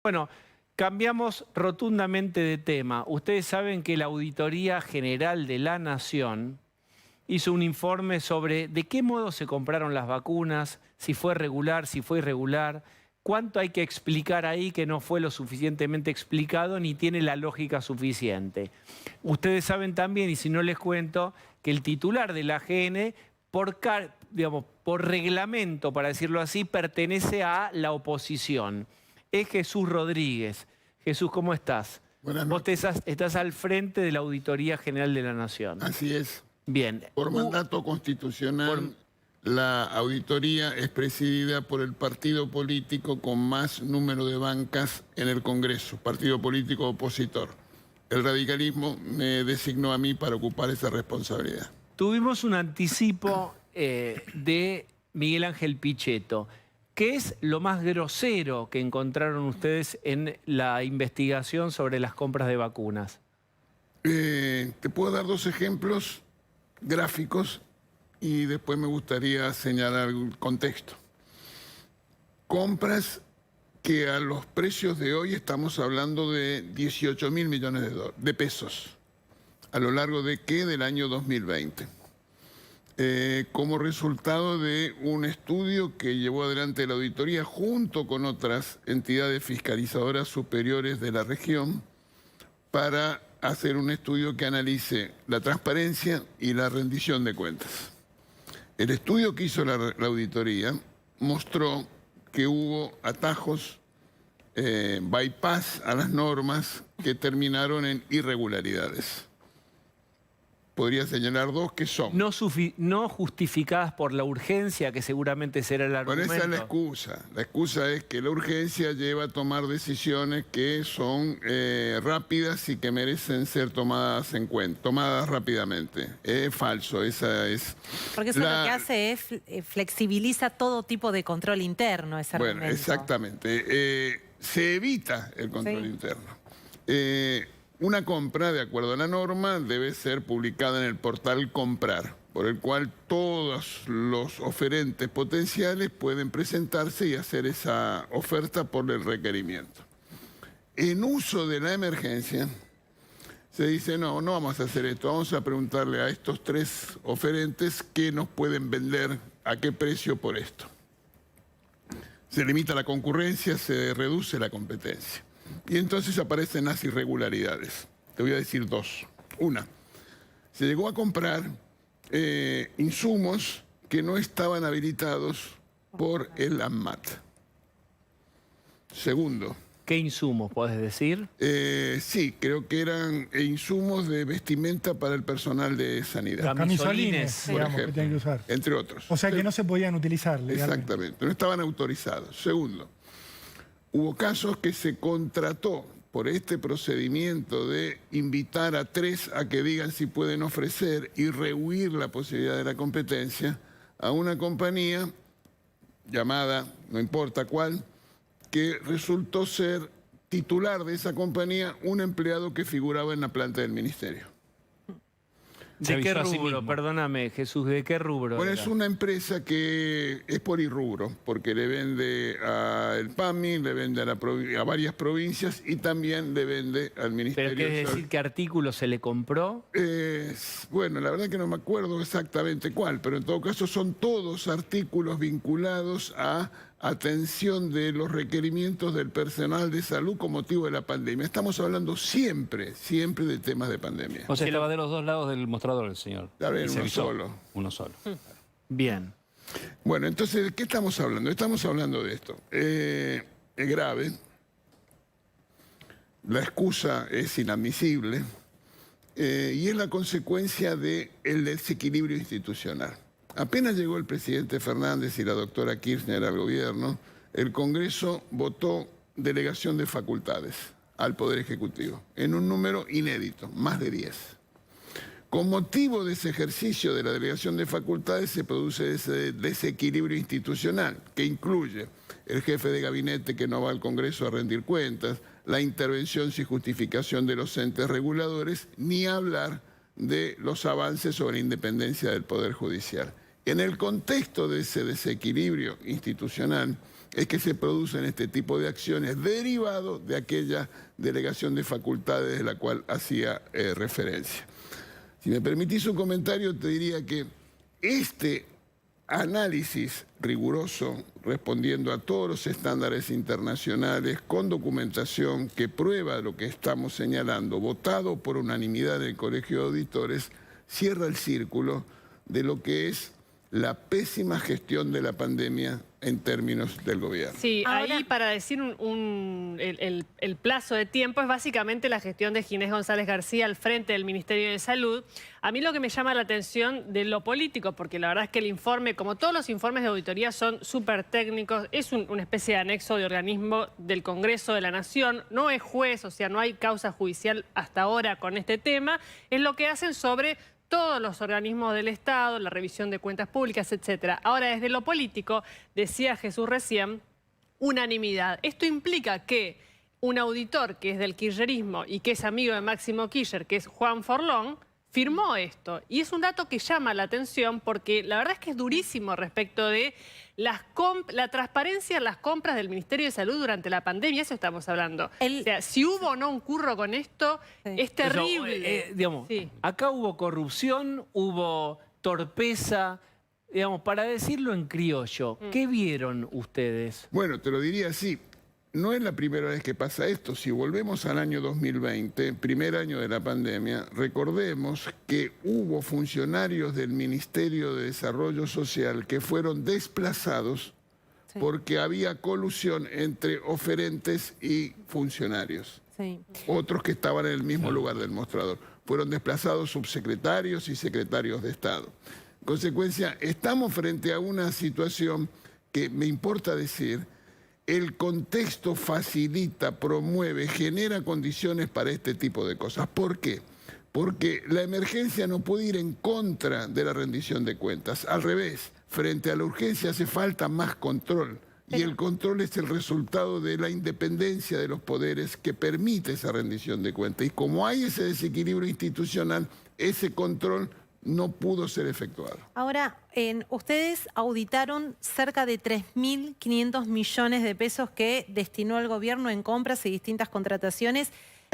Bueno, cambiamos rotundamente de tema. Ustedes saben que la Auditoría General de la Nación hizo un informe sobre de qué modo se compraron las vacunas, si fue regular, si fue irregular, cuánto hay que explicar ahí que no fue lo suficientemente explicado ni tiene la lógica suficiente. Ustedes saben también, y si no les cuento, que el titular de la AGN, por reglamento, para decirlo así, pertenece a la oposición. Es Jesús Rodríguez. Jesús, ¿cómo estás? Buenas Vos noches. estás al frente de la Auditoría General de la Nación. Así es. Bien. Por mandato constitucional, la auditoría es presidida por el partido político con más número de bancas en el Congreso, partido político opositor. El radicalismo me designó a mí para ocupar esa responsabilidad. Tuvimos un anticipo de Miguel Ángel Pichetto. ¿Qué es lo más grosero que encontraron ustedes en la investigación sobre las compras de vacunas? Te puedo dar dos ejemplos gráficos y después me gustaría señalar el contexto. Compras que a los precios de hoy estamos hablando de 18.000 millones de pesos. ¿A lo largo de qué? Del año 2020. Como resultado de un estudio que llevó adelante la auditoría junto con otras entidades fiscalizadoras superiores de la región para hacer un estudio que analice la transparencia y la rendición de cuentas. El estudio que hizo la auditoría mostró que hubo atajos, bypass a las normas que terminaron en irregularidades. Podría señalar dos que son. No justificadas por la urgencia, que seguramente será el argumento. Bueno, esa es la excusa. La excusa es que la urgencia lleva a tomar decisiones que son rápidas y que merecen ser tomadas en cuenta, tomadas rápidamente. Es falso, esa es... Porque eso lo que hace es flexibiliza todo tipo de control interno, ese argumento. Bueno, exactamente. Se evita el control interno. Una compra, de acuerdo a la norma, debe ser publicada en el portal Comprar, por el cual todos los oferentes potenciales pueden presentarse y hacer esa oferta por el requerimiento. En uso de la emergencia, se dice, no vamos a hacer esto, vamos a preguntarle a estos tres oferentes qué nos pueden vender, a qué precio por esto. Se limita la concurrencia, se reduce la competencia. Y entonces aparecen las irregularidades. Te voy a decir dos. Una, se llegó a comprar insumos que no estaban habilitados por el ANMAT. Segundo. ¿Qué insumos podés decir? Sí, creo que eran insumos de vestimenta para el personal de sanidad. Camisolines, por digamos, ejemplo, que tienen que usar. entre otros. O sea que no se podían utilizar legalmente. Exactamente, no estaban autorizados. Segundo, hubo casos que se contrató por este procedimiento de invitar a tres a que digan si pueden ofrecer y rehuir la posibilidad de la competencia a una compañía llamada, no importa cuál, que resultó ser titular de esa compañía un empleado que figuraba en la planta del ministerio. ¿De qué rubro? Perdóname, Jesús, ¿de qué rubro? Bueno, era? es una empresa que es por irrubro, porque le vende al PAMI, le vende a varias provincias y también le vende al Ministerio. ¿Pero qué es decir, qué artículo se le compró? Bueno, la verdad que no me acuerdo exactamente cuál, pero en todo caso son todos artículos vinculados a atención de los requerimientos del personal de salud con motivo de la pandemia. Estamos hablando siempre de temas de pandemia. O sea, estaba de los dos lados del mostrador el señor. A ver, uno avisó. solo. Uno solo. Bien. Bueno, entonces, ¿de qué estamos hablando? Estamos hablando de esto. Es grave. La excusa es inadmisible. Y es la consecuencia del desequilibrio institucional. Apenas llegó el presidente Fernández y la doctora Kirchner al gobierno, el Congreso votó delegación de facultades al Poder Ejecutivo, en un número inédito, más de 10. Con motivo de ese ejercicio de la delegación de facultades se produce ese desequilibrio institucional, que incluye el jefe de gabinete que no va al Congreso a rendir cuentas, la intervención sin justificación de los entes reguladores, ni hablar de los avances sobre la independencia del Poder Judicial. En el contexto de ese desequilibrio institucional, es que se producen este tipo de acciones derivados de aquella delegación de facultades de la cual hacía referencia. Si me permitís un comentario, te diría que este análisis riguroso, respondiendo a todos los estándares internacionales, con documentación que prueba lo que estamos señalando, votado por unanimidad del Colegio de Auditores, cierra el círculo de lo que es la pésima gestión de la pandemia en términos del gobierno. Sí, Ahora, ahí para decir el plazo de tiempo es básicamente la gestión de Ginés González García al frente del Ministerio de Salud. A mí lo que me llama la atención de lo político, porque la verdad es que el informe, como todos los informes de auditoría, son súper técnicos, es una especie de anexo de organismo del Congreso de la Nación, no es juez, o sea, no hay causa judicial hasta ahora con este tema, es lo que hacen sobre todos los organismos del Estado, la revisión de cuentas públicas, etcétera. Ahora, desde lo político, decía Jesús recién, unanimidad. Esto implica que un auditor que es del kirchnerismo y que es amigo de Máximo Kirchner, que es Juan Forlón, firmó esto. Y es un dato que llama la atención porque la verdad es que es durísimo respecto de la transparencia en las compras del Ministerio de Salud durante la pandemia. Eso estamos hablando. O sea, si hubo o no un curro con esto, es terrible. Digamos, Sí. acá hubo corrupción, hubo torpeza. Digamos, para decirlo en criollo, ¿qué vieron ustedes? Bueno, te lo diría así. No es la primera vez que pasa esto. Si volvemos al año 2020, primer año de la pandemia, recordemos que hubo funcionarios del Ministerio de Desarrollo Social que fueron desplazados porque había colusión entre oferentes y funcionarios. Sí. Otros que estaban en el mismo lugar del mostrador. Fueron desplazados subsecretarios y secretarios de Estado. En consecuencia, estamos frente a una situación que me importa decir. El contexto facilita, promueve, genera condiciones para este tipo de cosas. ¿Por qué? Porque la emergencia no puede ir en contra de la rendición de cuentas. Al revés, frente a la urgencia hace falta más control. Y el control es el resultado de la independencia de los poderes que permite esa rendición de cuentas. Y como hay ese desequilibrio institucional, ese control no pudo ser efectuado. Ahora, ustedes auditaron cerca de 3.500 millones de pesos que destinó el gobierno en compras y distintas contrataciones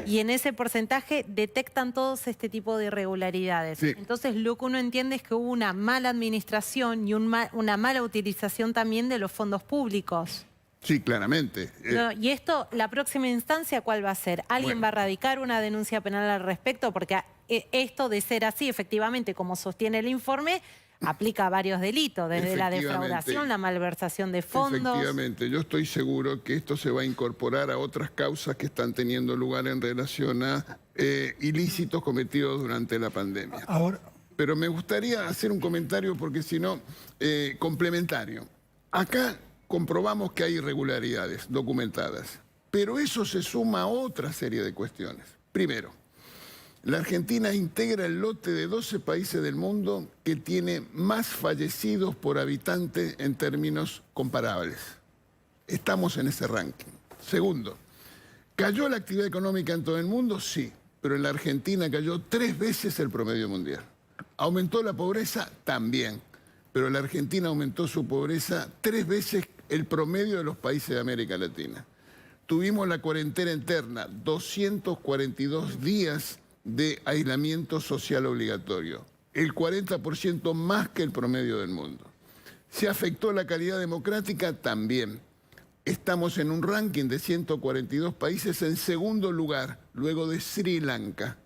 y en ese porcentaje detectan todos este tipo de irregularidades. Sí. Entonces, lo que uno entiende es que hubo una mala administración y una mala utilización también de los fondos públicos. Sí, claramente. No, y esto, la próxima instancia, ¿cuál va a ser? ¿Alguien va a radicar una denuncia penal al respecto? Porque esto, de ser así, efectivamente, como sostiene el informe, aplica varios delitos, desde la defraudación, la malversación de fondos. Efectivamente, yo estoy seguro que esto se va a incorporar a otras causas que están teniendo lugar en relación a ilícitos cometidos durante la pandemia. Ahora, Pero me gustaría hacer un comentario porque si no, complementario. Acá comprobamos que hay irregularidades documentadas, pero eso se suma a otra serie de cuestiones. Primero, la Argentina integra el lote de 12 países del mundo que tiene más fallecidos por habitante en términos comparables. Estamos en ese ranking. Segundo, ¿cayó la actividad económica en todo el mundo? Sí, pero en la Argentina cayó 3 veces el promedio mundial. ¿Aumentó la pobreza? También, pero la Argentina aumentó su pobreza 3 veces el promedio de los países de América Latina. Tuvimos la cuarentena interna, 242 días de aislamiento social obligatorio, el 40% más que el promedio del mundo. ¿Se afectó la calidad democrática? También. Estamos en un ranking de 142 países en segundo lugar, luego de Sri Lanka.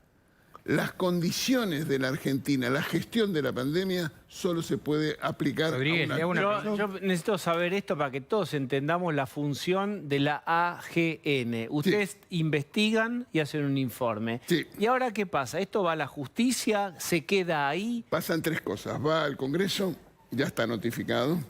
Las condiciones de la Argentina, la gestión de la pandemia, solo se puede aplicar Rodríguez, a le hago una... una Yo necesito saber esto para que todos entendamos la función de la AGN. Ustedes investigan y hacen un informe. Sí. ¿Y ahora qué pasa? ¿Esto va a la justicia? ¿Se queda ahí? Pasan 3 cosas. Va al Congreso, ya está notificado.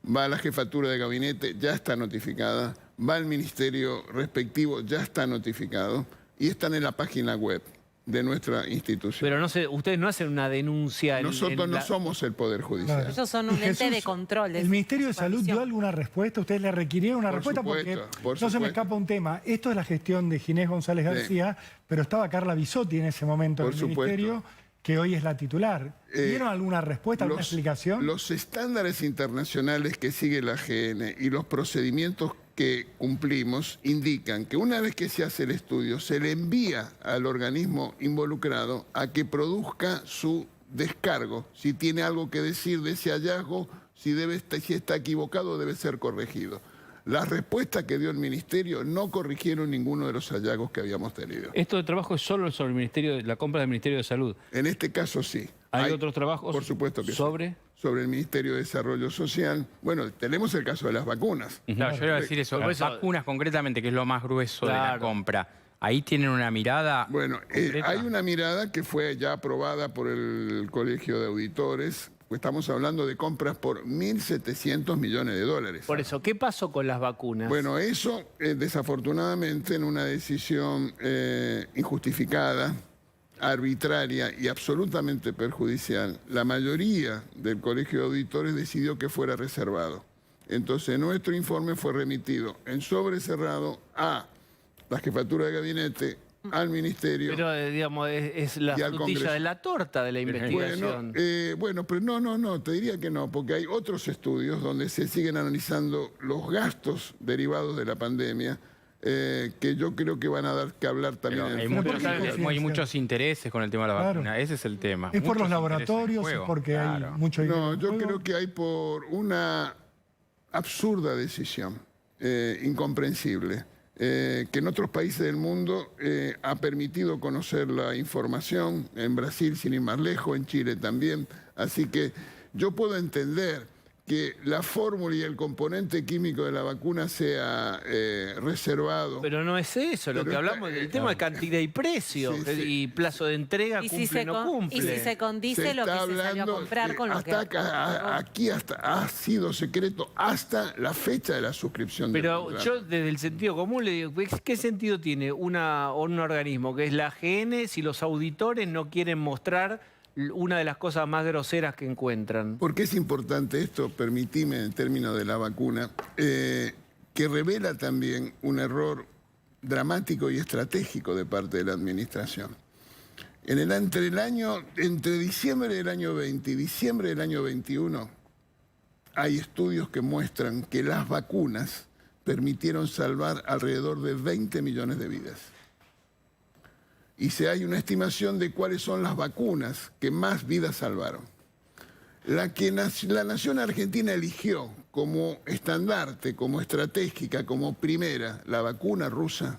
Va a la jefatura de gabinete, ya está notificada. Va al ministerio respectivo, ya está notificado. Y están en la página web de nuestra institución. Pero no sé, ustedes no hacen una denuncia. Nosotros no somos el Poder Judicial. Claro. Ellos son un ente Jesús, de control. ¿El Ministerio de Salud dio alguna respuesta? ¿Ustedes le requirieron una Por respuesta? supuesto, Porque por no se me supuesto. escapa un tema. Esto es la gestión de Ginés González García, pero estaba Carla Bisotti en ese momento Por en el supuesto. Ministerio. que hoy es la titular. ¿Dieron alguna respuesta, alguna explicación? Los estándares internacionales que sigue la AGN y los procedimientos que cumplimos indican que una vez que se hace el estudio, se le envía al organismo involucrado a que produzca su descargo, si tiene algo que decir de ese hallazgo, si está equivocado debe ser corregido. Las respuestas que dio el Ministerio no corrigieron ninguno de los hallazgos que habíamos tenido. Esto de trabajo es solo sobre la compra del Ministerio de Salud. En este caso sí. ¿Hay otros trabajos? Por supuesto que ¿Sobre? sí. Sobre el Ministerio de Desarrollo Social. Bueno, tenemos el caso de las vacunas. Claro, yo iba a decir eso. Las vacunas concretamente, que es lo más grueso de la compra. Ahí tienen una mirada. Bueno, hay una mirada que fue ya aprobada por el Colegio de Auditores. Estamos hablando de compras por 1.700 millones de dólares. Por eso, ¿qué pasó con las vacunas? Bueno, eso desafortunadamente en una decisión injustificada, arbitraria y absolutamente perjudicial, la mayoría del Colegio de Auditores decidió que fuera reservado. Entonces nuestro informe fue remitido en sobre cerrado a la Jefatura de Gabinete, al Ministerio. Pero, digamos, es la frutilla de la torta de la investigación. Bueno, pero no, te diría que no, porque hay otros estudios donde se siguen analizando los gastos derivados de la pandemia, que yo creo que van a dar que hablar también. Hay muchos intereses con el tema de la vacuna, ese es el tema. ¿Es por los laboratorios? ¿Es porque hay mucho dinero? No, yo creo que hay por una absurda decisión, incomprensible. Que en otros países del mundo ha permitido conocer la información, en Brasil sin ir más lejos, en Chile también. Así que yo puedo entender que la fórmula y el componente químico de la vacuna sea reservado. Pero no es eso, lo que hablamos del tema de cantidad y precio, y plazo de entrega, cumple o no cumple. Y si se condice lo que se salió a comprar con lo que... Aquí ha sido secreto hasta la fecha de la suscripción. Pero yo desde el sentido común le digo, ¿qué sentido tiene un organismo que es la AGN si los auditores no quieren mostrar una de las cosas más groseras que encuentran? ¿Por qué es importante esto? Permitime, en términos de la vacuna, que revela también un error dramático y estratégico de parte de la administración. Entre diciembre del año 20 y diciembre del año 21, hay estudios que muestran que las vacunas permitieron salvar alrededor de 20 millones de vidas. Y hay una estimación de cuáles son las vacunas que más vidas salvaron. La que la nación argentina eligió como estandarte, como estratégica, como primera, la vacuna rusa,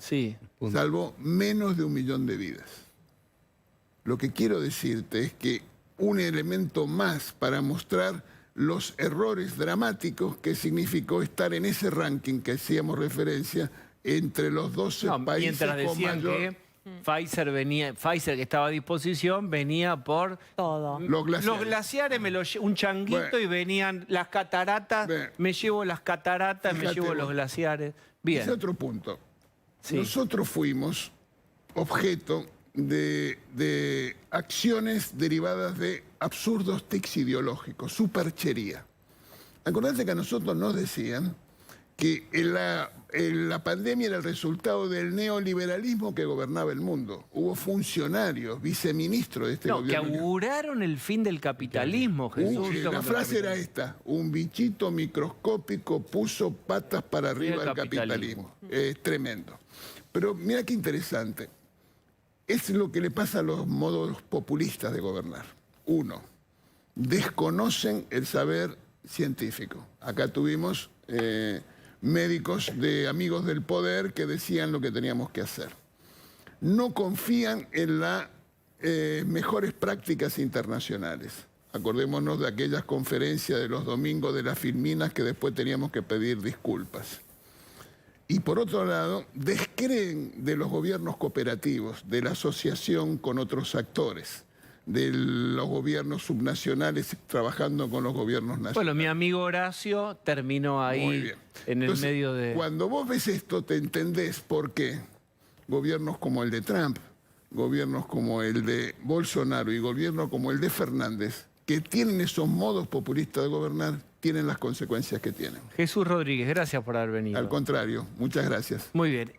salvó menos de 1 millón de vidas. Lo que quiero decirte es que un elemento más para mostrar los errores dramáticos que significó estar en ese ranking que hacíamos referencia entre los 12 países con mayor... Pfizer, que estaba a disposición, venía por todo. Los glaciares, un changuito y venían las cataratas, me llevo las cataratas, me llevo los glaciares. Bien. Ese otro punto. Nosotros fuimos objeto de acciones derivadas de absurdos tics ideológicos, superchería. Acordate que a nosotros nos decían que la pandemia era el resultado del neoliberalismo que gobernaba el mundo. Hubo funcionarios, viceministros de este gobierno. Que auguraron el fin del capitalismo, Jesús. La frase era esta: un bichito microscópico puso patas para arriba al capitalismo. Es tremendo. Pero mira qué interesante. Es lo que le pasa a los modos populistas de gobernar. Uno, desconocen el saber científico. Acá tuvimos... médicos de amigos del poder que decían lo que teníamos que hacer. No confían en las mejores prácticas internacionales. Acordémonos de aquellas conferencias de los domingos de las Filminas que después teníamos que pedir disculpas. Y por otro lado, descreen de los gobiernos cooperativos, de la asociación con otros actores, de los gobiernos subnacionales trabajando con los gobiernos nacionales. Bueno, mi amigo Horacio terminó ahí en el medio de... Cuando vos ves esto, te entendés por qué gobiernos como el de Trump, gobiernos como el de Bolsonaro y gobiernos como el de Fernández, que tienen esos modos populistas de gobernar, tienen las consecuencias que tienen. Jesús Rodríguez, gracias por haber venido. Al contrario, muchas gracias. Muy bien.